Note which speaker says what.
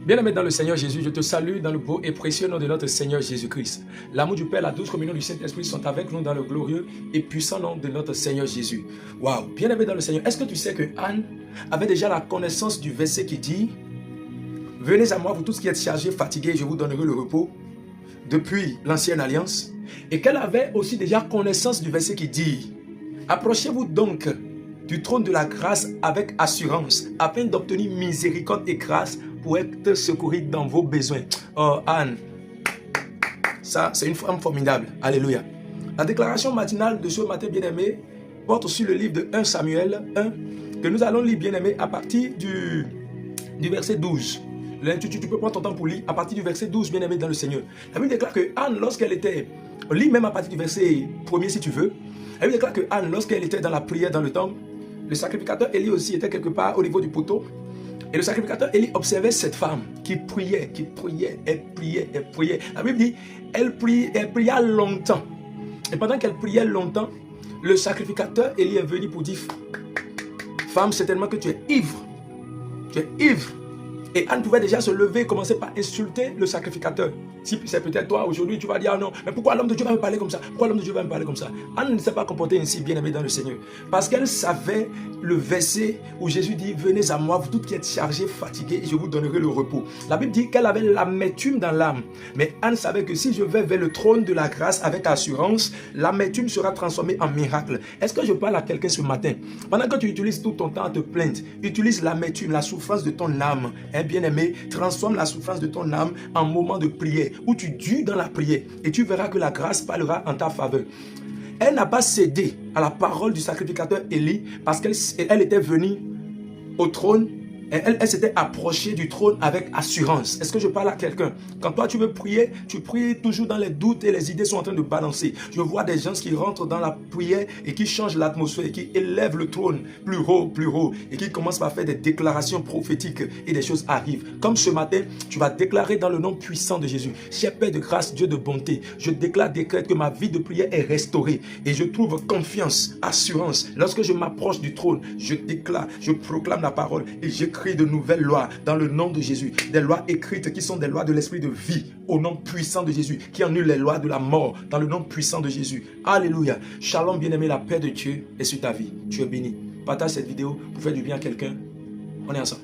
Speaker 1: Bien-aimé dans le Seigneur Jésus, je te salue dans le beau et précieux nom de notre Seigneur Jésus-Christ. L'amour du Père, la douce communion du Saint-Esprit sont avec nous dans le glorieux et puissant nom de notre Seigneur Jésus. Waouh! Bien-aimé dans le Seigneur, est-ce que tu sais que Anne avait déjà la connaissance du verset qui dit « Venez à moi, vous tous qui êtes chargés, fatigués, je vous donnerai le repos » depuis l'ancienne alliance, et qu'elle avait aussi déjà connaissance du verset qui dit « Approchez-vous donc du trône de la grâce avec assurance, afin d'obtenir miséricorde et grâce pour être secouru dans vos besoins. » Oh, Anne, ça, c'est une femme formidable. Alléluia. La déclaration matinale de ce matin, bien-aimé, porte sur le livre de 1 Samuel 1, que nous allons lire, bien-aimé, à partir du verset 12. Tu peux prendre ton temps pour lire à partir du verset 12, bien-aimé dans le Seigneur. La Bible déclare que Anne, lorsqu'elle était, lis même à partir du verset 1er si tu veux. La Bible déclare que Anne, lorsqu'elle était dans la prière dans le temple, le sacrificateur Élie aussi était quelque part au niveau du poteau. Et le sacrificateur Élie observait cette femme qui priait, elle priait. La Bible dit, elle pria longtemps. Et pendant qu'elle priait longtemps, le sacrificateur Élie est venu pour dire, femme, certainement que tu es ivre. Tu es ivre. Et Anne pouvait déjà se lever et commencer par insulter le sacrificateur. Si c'est peut-être toi, aujourd'hui, tu vas dire, ah non, mais pourquoi l'homme de Dieu va me parler comme ça? Pourquoi l'homme de Dieu va me parler comme ça? Anne ne s'est pas comportée ainsi, bien-aimée dans le Seigneur. Parce qu'elle savait le verset où Jésus dit, venez à moi, vous tous qui êtes chargés, fatigués, et je vous donnerai le repos. La Bible dit qu'elle avait l'amertume dans l'âme. Mais Anne savait que si je vais vers le trône de la grâce avec assurance, l'amertume sera transformée en miracle. Est-ce que je parle à quelqu'un ce matin? Pendant que tu utilises tout ton temps à te plaindre, utilise l'amertume, la souffrance de ton âme. Bien-aimé, transforme la souffrance de ton âme en moment de prière, où tu dures dans la prière et tu verras que la grâce parlera en ta faveur. Elle n'a pas cédé à la parole du sacrificateur Élie parce qu'elle était venue au trône. Elle s'était approchée du trône avec assurance. Est-ce que je parle à quelqu'un? Quand toi tu veux prier, tu pries toujours dans les doutes et les idées sont en train de balancer. Je vois des gens qui rentrent dans la prière et qui changent l'atmosphère, qui élèvent le trône plus haut, et qui commencent par faire des déclarations prophétiques et des choses arrivent. Comme ce matin, tu vas déclarer dans le nom puissant de Jésus. Cher Père de grâce, Dieu de bonté, je décrète que ma vie de prière est restaurée et je trouve confiance, assurance. Lorsque je m'approche du trône, je déclare, je proclame la parole et j'écris de nouvelles lois dans le nom de Jésus. Des lois écrites qui sont des lois de l'esprit de vie au nom puissant de Jésus, qui annulent les lois de la mort dans le nom puissant de Jésus. Alléluia. Shalom, bien-aimé, la paix de Dieu est sur ta vie. Tu es béni. Partage cette vidéo pour faire du bien à quelqu'un. On est ensemble.